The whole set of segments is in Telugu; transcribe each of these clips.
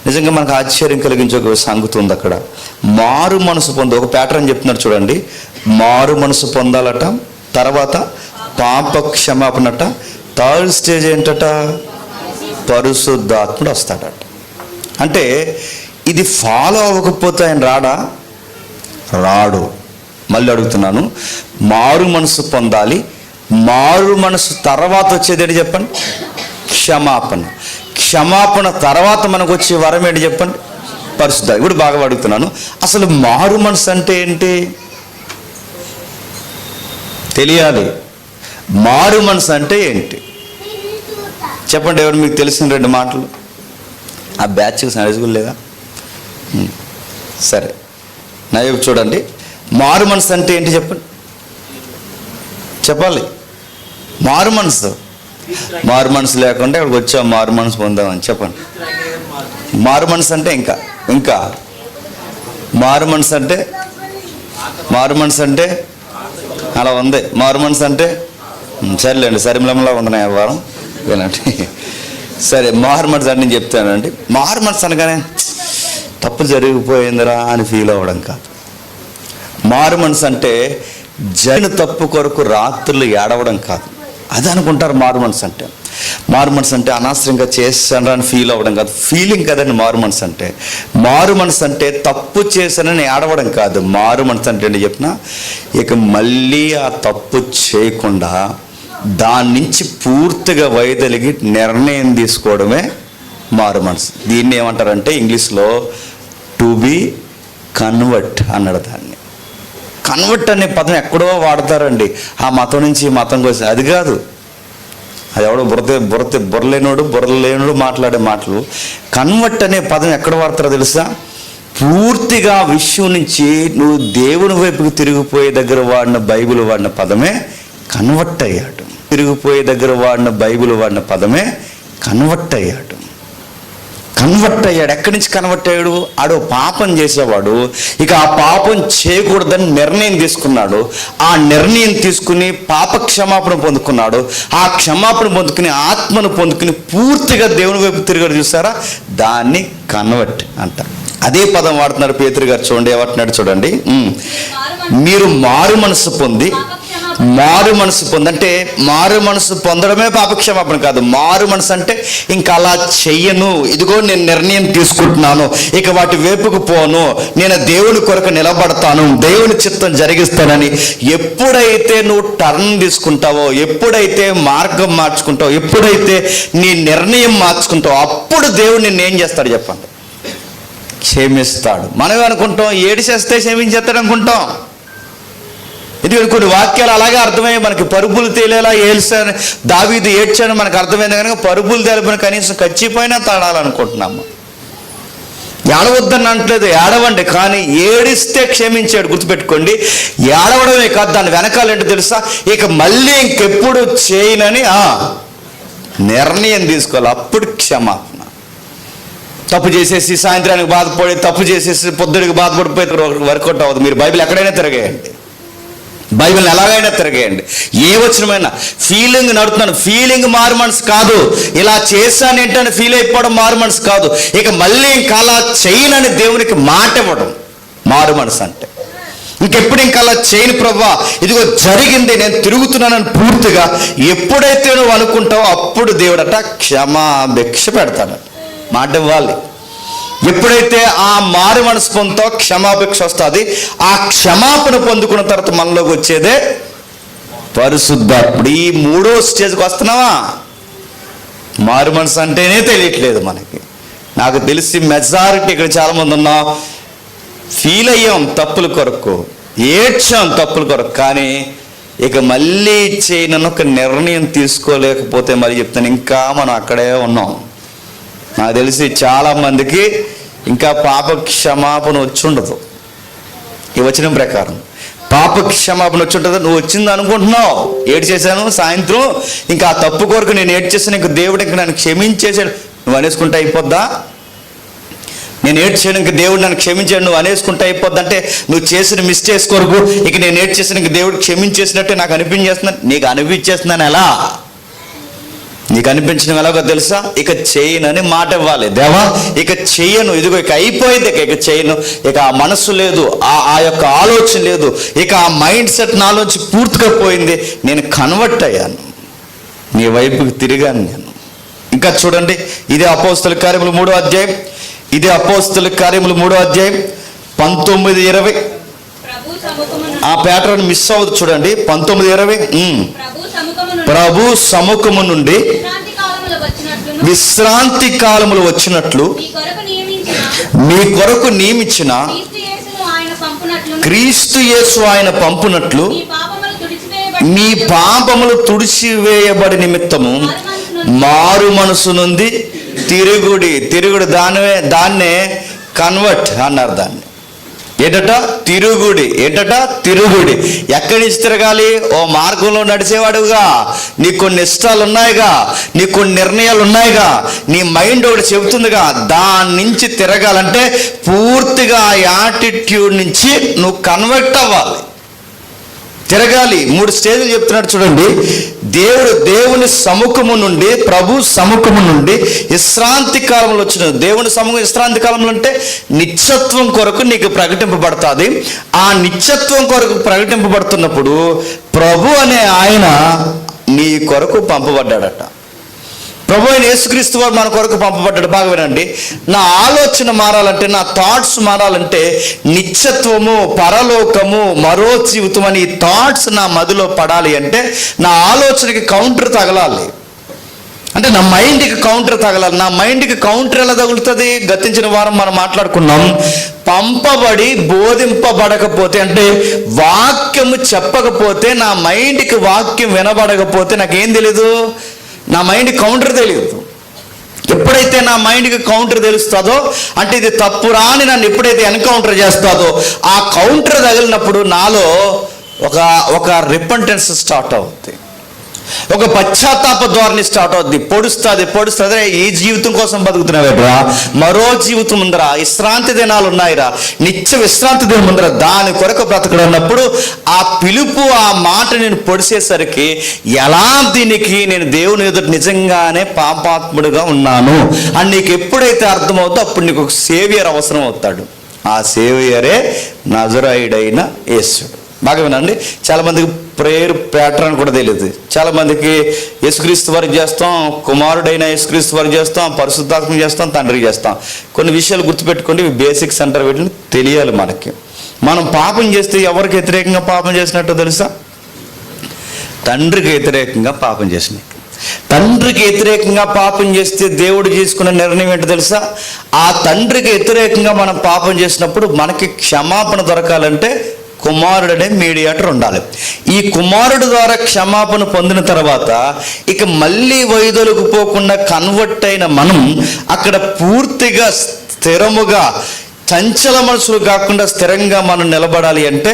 నిజంగా మనకు ఆశ్చర్యం కలిగించే ఒక సంగతి ఉంది అక్కడ. మారు మనసు పొంది ఒక ప్యాటర్న్ చెప్తున్నారు చూడండి. మారు మనసు పొందాలట, తర్వాత పాప క్షమాపణట, థర్డ్ స్టేజ్ ఏంటట, పరిశుద్ధాత్ముడు వస్తాడట. అంటే ఇది ఫాలో అవ్వకపోతే ఆయన రాడు. మళ్ళీ అడుగుతున్నాను, మారు మనసు పొందాలి, మారు మనసు తర్వాత వచ్చేది ఏంటి చెప్పండి, క్షమాపణ. క్షమాపణ తర్వాత మనకు వచ్చే వరం ఏంటి చెప్పండి, పరిశుద్ధ. ఇప్పుడు బాగా అడుగుతున్నాను, అసలు మారు మనసు అంటే ఏంటి తెలియాలి. మారు మనసు అంటే ఏంటి చెప్పండి. ఎవరు మీకు తెలిసిన 2 మాటలు? ఆ బ్యాచ్ సరిగ్గా లేదా? సరే, నా వైపు చూడండి. మారు మనసు అంటే ఏంటి చెప్పండి, చెప్పాలి. మారు మనసు లేకుండా ఇక్కడికి వచ్చాం మారు మనసు పొందామని చెప్పండి. మారు మనసు అంటే ఇంకా మారు మనసు అంటే అలా ఉంది. మారు మనసు అంటే సరేలేండి, సరిమలంలా ఉంది వారం వినండి. సరే, మారు మనసు అంటే నేను చెప్తానండి. మారు మనసు అనగానే తప్పు జరిగిపోయిందిరా అని ఫీల్ అవ్వడం కాదు. మారు మనసు అంటే జరిగిన తప్పు కొరకు రాత్రులు ఏడవడం కాదు. అది అనుకుంటారు మారు మనసు అంటే. మారు మనసు అంటే అనవసరంగా చేశాను అని ఫీల్ అవ్వడం కాదు. ఫీలింగ్ కదండి మారు మనసు అంటే. మారు మనసు అంటే తప్పు చేశానని ఏడవడం కాదు. మారు మనసు అంటే ఏంటి చెప్పిన, ఇక మళ్ళీ ఆ తప్పు చేయకుండా దాని నుంచి పూర్తిగా వైదొలిగి నిర్ణయం తీసుకోవడమే మారు మనసు. దీన్ని ఏమంటారంటే ఇంగ్లీష్లో టు బి కన్వర్ట్ అన్నాడు. దాన్ని కన్వర్ట్ అనే పదం ఎక్కడో వాడతారండి, ఆ మతం నుంచి ఈ మతం కోసం. అది కాదు, అది ఎవడో బుర్రలేనుడు మాట్లాడే మాటలు. కన్వర్ట్ అనే పదం ఎక్కడ వాడతారో తెలుసా? పూర్తిగా విషయం నుంచి నువ్వు దేవుని వైపుకి తిరిగిపోయే దగ్గర వాడిన బైబిల్ వాడిన పదమే కన్వర్ట్ అయ్యాడు. తిరిగిపోయే దగ్గర వాడిన బైబిల్ వాడిన పదమే కన్వర్ట్ అయ్యాడు. ఎక్కడి నుంచి కన్వర్ట్ అయ్యాడు? ఆడు పాపం చేసేవాడు, ఇక ఆ పాపం చేయకూడదని నిర్ణయం తీసుకున్నాడు. ఆ నిర్ణయం తీసుకుని పాప క్షమాపణ పొందుకున్నాడు. ఆ క్షమాపణ పొందుకుని ఆత్మను పొందుకుని పూర్తిగా దేవుని వైపు తిరిగాడు. చూసారా, దాన్ని కన్వర్ట్ అంటారు. అదే పదం వాడుతున్నారు పేతురు గారు. చూడండి ఏమంటున్నాడు చూడండి. మీరు మారు మనసు పొంది అంటే మారు మనసు పొందడమే పాపక్షమాపణ కాదు. మారు మనసు అంటే ఇంకా అలా చెయ్యను, ఇదిగో నేను నిర్ణయం తీసుకుంటున్నాను, ఇక వాటి వైపుకు పోను, నేను దేవుని కొరకు నిలబడతాను, దేవుని చిత్తం జరిగిస్తానని ఎప్పుడైతే నువ్వు టర్న్ తీసుకుంటావో, ఎప్పుడైతే మార్గం మార్చుకుంటావో, ఎప్పుడైతే నీ నిర్ణయం మార్చుకుంటావో, అప్పుడు దేవుడు నిన్ను ఏం చేస్తాడు చెప్పండి, క్షమిస్తాడు. మనం అనుకుంటాం ఏడిచేస్తే క్షమించేస్తాడు అనుకుంటాం. ఇది కొన్ని వాక్యాలు అలాగే అర్థమయ్యి మనకి పరుగులు తేలేలా ఏల్చాను, దావీదు ఏడ్చాను మనకు అర్థమైంది. కనుక పరుగులు తేలిపోయిన కనీసం ఖచ్చిపోయినా తాడాలనుకుంటున్నాము. ఏడవద్దని అంటలేదు, ఏడవండి, కానీ ఏడిస్తే క్షమించాడు. గుర్తుపెట్టుకోండి, ఏడవడమే కాదు, దాని వెనకాలేంటో తెలుసా, ఇక మళ్ళీ ఇంకెప్పుడు చేయనని నిర్ణయం తీసుకోవాలి. అప్పుడు క్షమాపణ. తప్పు చేసేసి సాయంత్రానికి బాధపడి, తప్పు చేసేసి పొద్దుడికి బాధపడిపోయి వర్కౌట్ అవ్వదు. మీరు బైబిల్ ఎక్కడైనా తిరగేయండి, బైబిల్ని ఎలాగైనా తిరగేయండి, ఏ వచ్చినమైనా ఫీలింగ్ నడుతున్నాను, ఫీలింగ్ మారు మనసు కాదు. ఇలా చేశాను ఏంటని ఫీల్ అయిపోవడం మారు మనసు కాదు. ఇక మళ్ళీ ఇంకా అలా చేయనని దేవునికి మాట ఇవ్వడం మారు మనసు అంటే. ఇంకెప్పుడు ఇంకా అలా చేయను ప్రభువా, ఇదిగో జరిగింది, నేను తిరుగుతున్నానని పూర్తిగా ఎప్పుడైతే నువ్వు అనుకుంటావో అప్పుడు దేవుడట క్షమాభిక్ష పెడతాడట. మాట ఇవ్వాలి. ఎప్పుడైతే ఆ మారు మనసు పొందుతో క్షమాభిక్ష వస్తుంది. ఆ క్షమాపణ పొందుకున్న తర్వాత మనలోకి వచ్చేదే పరిశుద్ధాత్ముడు. ఈ 3వ స్టేజ్కి వస్తున్నావా? మారు మనసు అంటేనే తెలియట్లేదు మనకి. నాకు తెలిసి మెజారిటీ ఇక్కడ చాలామంది ఉన్నాం, ఫీల్ అయ్యాం తప్పుల కొరకు, ఏడ్చాం తప్పుల కొరకు, కానీ ఇక మళ్ళీ చేయనని ఒక నిర్ణయం తీసుకోలేకపోతే మరి చెప్తాను, ఇంకా మనం అక్కడే ఉన్నాం. నాకు తెలిసి చాలామందికి ఇంకా పాప క్షమాపణ వచ్చి ఉండదు. ఈ వచనం ప్రకారం పాప క్షమాపణ వచ్చి ఉంటుంది. నువ్వు వచ్చింది అనుకుంటున్నావు, ఏడు చేశాను సాయంత్రం, ఇంకా ఆ తప్పు కొరకు నేను ఏడు చేశాను, ఇంక దేవుడు ఇంక నన్ను క్షమించేసాడు నువ్వు అనేసుకుంటే అయిపోద్దా? నేను ఏడ్చాను ఇంక దేవుడు నన్ను క్షమించాడు నువ్వు అనేసుకుంటే అయిపోద్ది అంటే, నువ్వు చేసిన మిస్టేక్స్ కొరకు ఇక నేను ఏడ్చేసాను ఇంక దేవుడు క్షమించేసినట్టే నాకు అనిపించేస్తున్నాను. నీకు అనిపించేస్తున్నాను ఎలా? నీకు అనిపించడం ఎలాగో తెలుసా? ఇక చేయనని మాట ఇవ్వాలి. దేవా ఇక చెయ్యను, ఇదిగో ఇక అయిపోయింది, ఇక చేయను, ఇక ఆ మనస్సు లేదు, ఆ యొక్క ఆలోచన లేదు, ఇక ఆ మైండ్ సెట్ నాలోంచి పూర్తిగా పోయింది, నేను కన్వర్ట్ అయ్యాను, నీ వైపుకి తిరిగాను నేను. ఇంకా చూడండి, ఇదే అపోస్తల కార్యములు 3వ అధ్యాయం, ఇదే అపోస్తల కార్యములు 3వ అధ్యాయం 19-20. ఆ ప్యాటర్న్ మిస్ అవ్వదు చూడండి. 19-20. ప్రభు సముఖము నుండి విశ్రాంతి కాలములు వచ్చినట్లు మీ కొరకు నియమించిన క్రీస్తు యేసు ఆయన పంపునట్లు మీ పాపములు తుడిచివేయబడి నిమిత్తము మారు మనసు నుండి తిరుగుడి దాన్నే కన్వర్ట్ అన్నారు. దాన్ని ఏంటట? తిరుగుడి. ఎక్కడి నుంచి తిరగాలి? ఓ మార్గంలో నడిచేవాడుగా, నీకు కొన్ని ఇష్టాలు ఉన్నాయిగా, నీకు కొన్ని నిర్ణయాలు ఉన్నాయిగా, నీ మైండ్ ఒకటి చెబుతుందిగా, దాని నుంచి తిరగాలంటే పూర్తిగా ఆ యాటిట్యూడ్ నుంచి నువ్వు కన్వర్ట్ అవ్వాలి, తిరగాలి. 3 స్టేజ్లు చెప్తున్నాడు చూడండి. దేవుని సముఖము నుండి, ప్రభు సముఖము నుండి విశ్రాంతి కాలంలో వచ్చిన దేవుని సముఖం. విశ్రాంతి కాలంలో అంటే నిత్యత్వం కొరకు నీకు ప్రకటింపబడుతుంది. ఆ నిత్యత్వం కొరకు ప్రకటింపబడుతున్నప్పుడు ప్రభు అనే ఆయన నీ కొరకు పంపబడ్డాడట. ప్రభు అయిన యేసుక్రీస్తు వారు మన కొరకు పంపబడ్డాడు. బాగా వినండి. నా ఆలోచన మారాలంటే, నా థాట్స్ మారాలంటే, నిత్యత్వము, పరలోకము, మరో జీవితం అని ఈ థాట్స్ నా మదిలో పడాలి అంటే నా ఆలోచనకి కౌంటర్ తగలాలి. అంటే నా మైండ్కి కౌంటర్ తగలాలి. నా మైండ్కి కౌంటర్ ఎలా తగులుతుంది? గతించిన వారం మనం మాట్లాడుకున్నాం. పంపబడి బోధింపబడకపోతే, అంటే వాక్యము చెప్పకపోతే, నా మైండ్కి వాక్యం వినబడకపోతే నాకేం తెలీదు, నా మైండ్ కౌంటర్ తెలియదు. ఎప్పుడైతే నా మైండ్కి కౌంటర్ తెలుస్తుందో, అంటే ఇది తప్పురా అని నన్ను ఎప్పుడైతే ఎన్కౌంటర్ చేస్తుందో, ఆ కౌంటర్ తగిలినప్పుడు నాలో ఒక రిపెంటెన్స్ స్టార్ట్ అవుతుంది, ఒక పశ్చాత్తాప ధోరణి స్టార్ట్ అవుద్ది. పొడుస్తుంది. ఈ జీవితం కోసం బతుకుతున్నావేట్రా, మరో జీవితం ఉందరా, విశ్రాంతి దినాలు ఉన్నాయిరా, నిత్య విశ్రాంతి దినం ఉందరా, దాని కొరకు బ్రతకడన్నప్పుడు ఆ పిలుపు, ఆ మాట నేను పొడిసేసరికి ఎలా దీనికి నేను దేవుని ఎదుట నిజంగానే పాపాత్ముడుగా ఉన్నాను అని నీకు ఎప్పుడైతే అర్థమవుతుందో అప్పుడు నీకు ఒక సేవియర్ అవసరం అవుతాడు. ఆ సేవియరే నజరాయుడైన యేసుడు. బాగా వినండి. చాలామందికి ప్రేయర్ ప్యాటర్న్ కూడా తెలియదు. చాలామందికి యేసుక్రీస్తు వారికి చేస్తాం, కుమారుడైన యేసుక్రీస్తు వారికి చేస్తాం, పరిశుద్ధాత్మ చేస్తాం, తండ్రికి చేస్తాం. కొన్ని విషయాలు గుర్తుపెట్టుకోండి, బేసిక్స్ అంటారు, వీటిని తెలియాలి మనకి. మనం పాపం చేస్తే ఎవరికి వ్యతిరేకంగా పాపం చేసినట్టు తెలుసా? తండ్రికి వ్యతిరేకంగా పాపం చేసినట్టు. తండ్రికి వ్యతిరేకంగా పాపం చేస్తే దేవుడు తీసుకున్న నిర్ణయం ఏంటో తెలుసా? ఆ తండ్రికి వ్యతిరేకంగా మనం పాపం చేసినప్పుడు మనకి క్షమాపణ దొరకాలంటే కుమారుడనే మీడియేటర్ ఉండాలి. ఈ కుమారుడు ద్వారా క్షమాపణ పొందిన తర్వాత ఇక మళ్ళీ వైదొలకు పోకుండా కన్వర్ట్ అయిన మనం అక్కడ పూర్తిగా స్థిరముగా, చంచల మనసులు కాకుండా స్థిరంగా మనం నిలబడాలి అంటే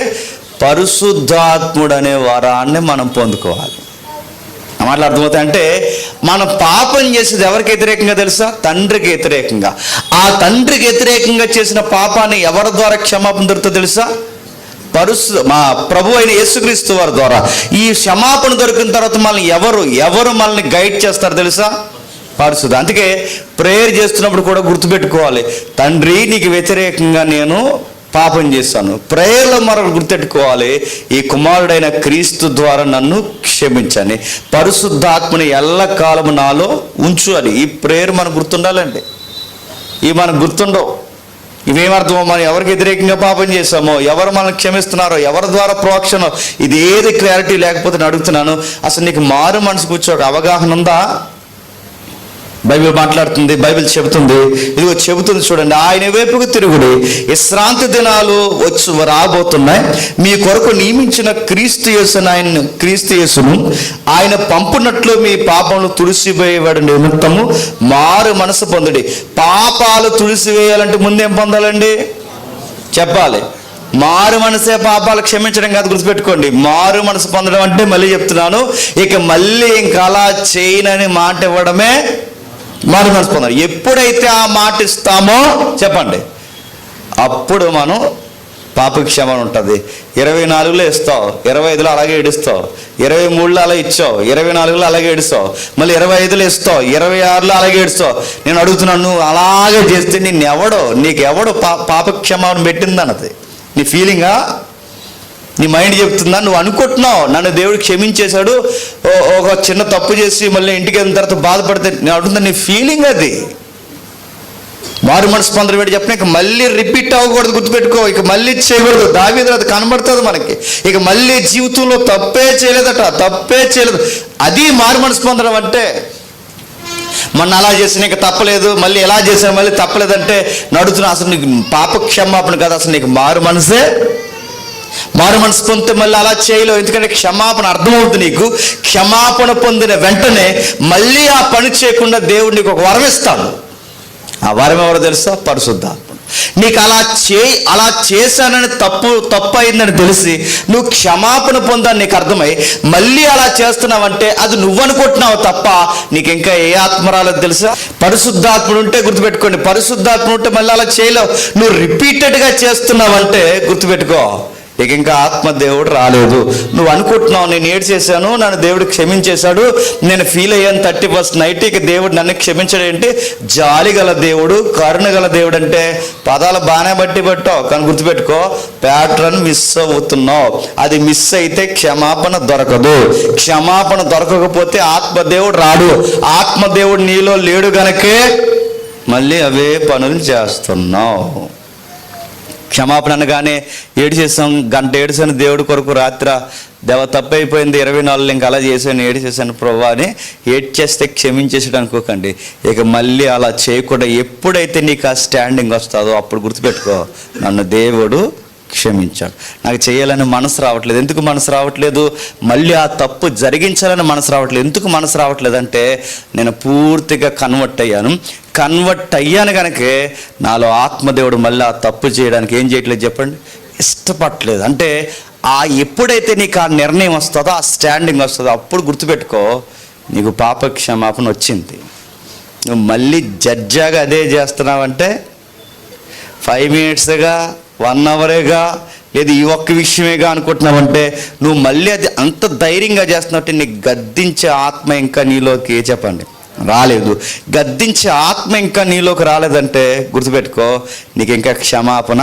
పరిశుద్ధాత్ముడు అనే వరాన్ని మనం పొందుకోవాలి. మాటలు అర్థమవుతాయి. అంటే మనం పాపం చేసేది ఎవరికి వ్యతిరేకంగా తెలుసా? తండ్రికి వ్యతిరేకంగా. ఆ తండ్రికి వ్యతిరేకంగా చేసిన పాపాన్ని ఎవరి ద్వారా క్షమాపణ దొరుకుతుందో తెలుసా? మా ప్రభు అయిన యేసుక్రీస్తు వారి ద్వారా. ఈ క్షమాపణ దొరికిన తర్వాత మనల్ని ఎవరు మనల్ని గైడ్ చేస్తారు తెలుసా? పరిశుద్ధ. అందుకే ప్రేయర్ చేస్తున్నప్పుడు కూడా గుర్తుపెట్టుకోవాలి, తండ్రి నీకు వ్యతిరేకంగా నేను పాపం చేశాను. ప్రేయర్లో మరొకటి గుర్తెట్టుకోవాలి, ఈ కుమారుడైన క్రీస్తు ద్వారా నన్ను క్షమించని, పరిశుద్ధాత్మని ఎల్లకాలము నాలో ఉంచు అని. ఈ ప్రేయర్ మనకు గుర్తుండాలండి. ఇవి మనకు గుర్తుండవు. ఇవేమర్థమో, మనం ఎవరికి వ్యతిరేకంగా పాపం చేశామో, ఎవరు మనల్ని క్షమిస్తున్నారో, ఎవరి ద్వారా ప్రోక్షణో, ఇది ఏది క్లారిటీ లేకపోతే నేను అడుగుతున్నాను, అసలు నీకు మారు మనసు కూర్చో అవగాహన ఉందా? బైబిల్ మాట్లాడుతుంది, బైబిల్ చెబుతుంది, ఇదిగో చెబుతుంది చూడండి. ఆయన వైపుకు తిరుగుడి, విశ్రాంతి దినాలు రాబోతున్నాయి, మీ కొరకు నియమించిన క్రీస్తు యేసును ఆయన పంపునట్లు మీ పాపములు తుడిసివేయబడి నిమిత్తము మారు మనసు పొందుడి. పాపాలు తుడిసివేయాలంటే ముందేం పొందాలండి? చెప్పాలి. మారు మనసే పాపాలు క్షమించడం కాదు, గుర్తుపెట్టుకోండి. మారు మనసు పొందడం అంటే, మళ్ళీ చెప్తున్నాను, ఇక మళ్ళీ ఇంకా అలా చేయనని మాట ఇవ్వడమే మారు మనసు పొందాలి. ఎప్పుడైతే ఆ మాట ఇస్తామో చెప్పండి, అప్పుడు మనం పాప క్షమాపణ ఉంటుంది. 24లో ఇస్తావు, 25లో అలాగే ఏడుస్తావు, 23లో అలా ఇచ్చావు, 24లో అలాగే ఏడుస్తావు, మళ్ళీ 25లో ఇస్తావు, 26లో అలాగే ఏడుస్తావు. నేను అడుగుతున్నాను, నువ్వు అలాగే చేస్తే నీకెవడో పాప క్షమాపణ పెట్టిందన్నది నీ ఫీలింగా? నీ మైండ్ చెప్తుందా? నువ్వు అనుకుంటున్నావు నన్ను దేవుడు క్షమించేశాడు, ఒక చిన్న తప్పు చేసి మళ్ళీ ఇంటికి వెళ్ళిన తర్వాత బాధపడితే, నేను అడుగుతున్నా నీ ఫీలింగ్ అది. మారు మనసు పొందడం ఏంటి చెప్పిన, ఇక మళ్ళీ రిపీట్ అవ్వకూడదు, గుర్తుపెట్టుకో. ఇక మళ్ళీ చేయకూడదు. దావీదులో అది కనబడుతుంది మనకి. ఇక మళ్ళీ జీవితంలో తప్పే చేయలేదు. అది మారు మనసు పొందడం అంటే. మొన్న అలా చేసిన ఇక తప్పలేదు, మళ్ళీ ఎలా చేసినా మళ్ళీ తప్పలేదంటే నడుతున్నా. అసలు నీకు పాప క్షమాపణ కాదు, అసలు నీకు మారు మనసు పొందితే మళ్ళీ అలా చేయలేవు. ఎందుకంటే క్షమాపణ అర్థమవుతుంది నీకు. క్షమాపణ పొందిన వెంటనే మళ్ళీ ఆ పని చేయకుండా దేవుడు నీకు ఒక వరం ఇస్తాడు. ఆ వరం ఎవరో తెలుసా? పరిశుద్ధాత్ముడు. నీకు అలా చేశానని తప్పు అయిందని తెలిసి నువ్వు క్షమాపణ పొందని నీకు అర్థమై మళ్ళీ అలా చేస్తున్నావంటే అది నువ్వు అనుకుంటున్నావు తప్ప నీకు ఇంకా ఏ ఆత్మ రాలేదు తెలుసా? పరిశుద్ధాత్ముడు ఉంటే గుర్తుపెట్టుకోండి. పరిశుద్ధాత్ముడు ఉంటే మళ్ళీ అలా చేయలేవు. నువ్వు రిపీటెడ్గా చేస్తున్నావంటే గుర్తుపెట్టుకో, ఇక ఇంకా ఆత్మదేవుడు రాలేదు. నువ్వు అనుకుంటున్నావు నేను ఏడు చేశాను, నన్ను దేవుడు క్షమించేశాడు, నేను ఫీల్ అయ్యాను 31st నైట్, ఇక దేవుడు నన్ను క్షమించాడు ఏంటి? జాలి గల దేవుడు, కరుణ గల దేవుడు అంటే పదాలు బాగానే పట్టావు, కానీ గుర్తుపెట్టుకో ప్యాటర్న్ మిస్ అవుతున్నావు. అది మిస్ అయితే క్షమాపణ దొరకదు. క్షమాపణ దొరకకపోతే ఆత్మదేవుడు రాడు. ఆత్మదేవుడు నీలో లేడు గనకే మళ్ళీ అవే పనులు చేస్తున్నావు. క్షమాపణ అనగానే ఏడు చేసాం, గంట ఏడుసాను దేవుడి కొరకు, రాత్రి దేవ తప్పైపోయింది 24 ఇంకా అలా చేశాను, ఏడు చేశాను ప్రభా అని చేస్తే క్షమించేసాడు అనుకోకండి. ఇక మళ్ళీ అలా చేయకుండా ఎప్పుడైతే నీకు ఆ స్టాండింగ్ వస్తుందో అప్పుడు గుర్తుపెట్టుకో, నన్ను దేవుడు క్షమించాడు. నాకు చేయాలని మనసు రావట్లేదు. ఎందుకు మనసు రావట్లేదు? మళ్ళీ ఆ తప్పు జరిగించాలని మనసు రావట్లేదు. ఎందుకు మనసు రావట్లేదు అంటే నేను పూర్తిగా కన్వర్ట్ అయ్యాను కనుకే నాలో ఆత్మదేవుడు మళ్ళీ ఆ తప్పు చేయడానికి ఏం చేయట్లేదు చెప్పండి, ఇష్టపడట్లేదు. అంటే ఎప్పుడైతే నీకు ఆ నిర్ణయం వస్తుందో, ఆ స్టాండింగ్ వస్తుందో అప్పుడు గుర్తుపెట్టుకో నీకు పాప క్షమాపణ వచ్చింది. నువ్వు మళ్ళీ జడ్జాగా అదే చేస్తున్నావంటే 5 మినిట్స్గా 1 అవర్గా లేదు ఈ ఒక్క విషయమేగా అనుకుంటున్నావంటే నువ్వు మళ్ళీ అది అంత ధైర్యంగా చేస్తున్నట్టు నీకు గద్దించే ఆత్మ ఇంకా నీలోకి చెప్పండి రాలేదు. గద్దించే ఆత్మ ఇంకా నీలోకి రాలేదంటే గుర్తుపెట్టుకో నీకు ఇంకా క్షమాపణ.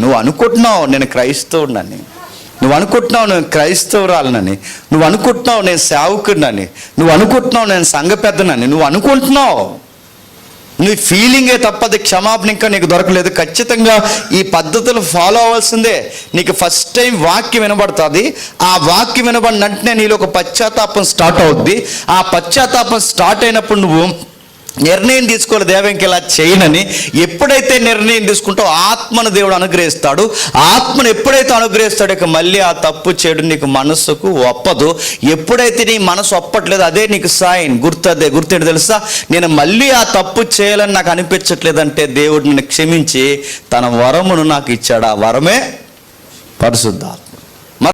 నువ్వు అనుకుంటున్నావు నేను క్రైస్తవుడినని, నువ్వు అనుకుంటున్నావు నేను క్రైస్తవురాలనని, నువ్వు అనుకుంటున్నావు నేను సేవకుడినని, నువ్వు అనుకుంటున్నావు నేను సంఘ పెద్దనని, నువ్వు అనుకుంటున్నావు. నీ ఫీలింగే తప్పది. క్షమాపణ ఇంకా నీకు దొరకలేదు. ఖచ్చితంగా ఈ పద్ధతులు ఫాలో అవ్వాల్సిందే. నీకు ఫస్ట్ టైం వాక్యం వినబడుతుంది. ఆ వాక్యం వినబడిన వెంటనే నీలో ఒక పశ్చాత్తాపం స్టార్ట్ అవుద్ది. ఆ పశ్చాత్తాపం స్టార్ట్ అయినప్పుడు నువ్వు నిర్ణయం తీసుకోవాలి, దేవంకి ఇలా చేయనని. ఎప్పుడైతే నిర్ణయం తీసుకుంటావు ఆత్మను దేవుడు అనుగ్రహిస్తాడు. ఆత్మను ఎప్పుడైతే అనుగ్రహిస్తాడో ఇక మళ్ళీ ఆ తప్పు చేయడం నీకు మనసుకు ఒప్పదు. ఎప్పుడైతే నీ మనసు ఒప్పట్లేదు అదే నీకు సైన్. గుర్తేంటి తెలుసా? నేను మళ్ళీ ఆ తప్పు చేయాలని నాకు అనిపించట్లేదంటే దేవుడు నన్ను క్షమించి తన వరమును నాకు ఇచ్చాడు. ఆ వరమే పరిశుద్ధాత్మ.